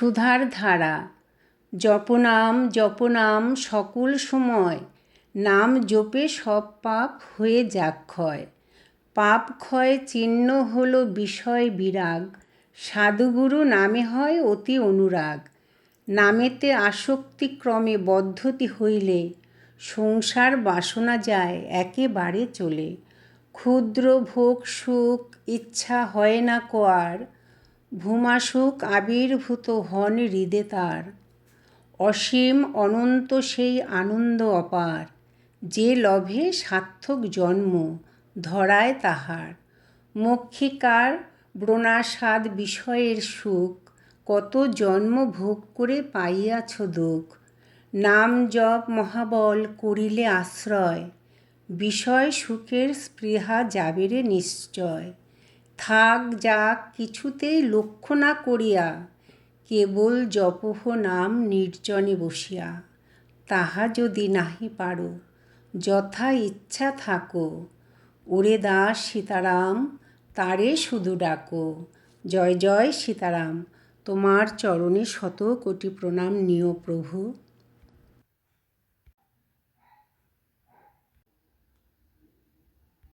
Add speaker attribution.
Speaker 1: সুধার ধারা। জপনাম জপনাম সকল সময়, নাম জপে সব পাপ হয়ে যাক ক্ষয়। পাপ ক্ষয় চিহ্ন হলো বিষয় বিরাগ, সাধুগুরু নামে হয় অতি অনুরাগ। নামেতে আসক্তি ক্রমে বদ্ধতি হইলে, সংসার বাসনা যায় একেবারে চলে। ক্ষুদ্র ভোগ সুখ ইচ্ছা হয় না কোয়ার, ভূমাসুখ আবির্ভূত হন হৃদে তার। অসীম অনন্ত সেই আনন্দ অপার, যে লভে সার্থক জন্ম ধরায় তাহার। মক্ষিকার ব্রণাসাদ বিষয়ের সুখ, কত জন্ম ভোগ করে পাইয়াছ দুঃখ। নাম জপ মহাবল করিলে আশ্রয়, বিষয় সুখের স্পৃহা যাবে রে নিশ্চয়। থাক যাক কিছুতেই লক্ষ্য না করিয়া, কেবল জপহ নাম নির্জনে বসিয়া। তাহা যদি নাহি পারো যথা ইচ্ছা থাকো, ওরে দাস সীতারাম তারে শুধু ডাকো। জয় জয় সীতারাম। তোমার চরণে শত কোটি প্রণাম নিও প্রভু।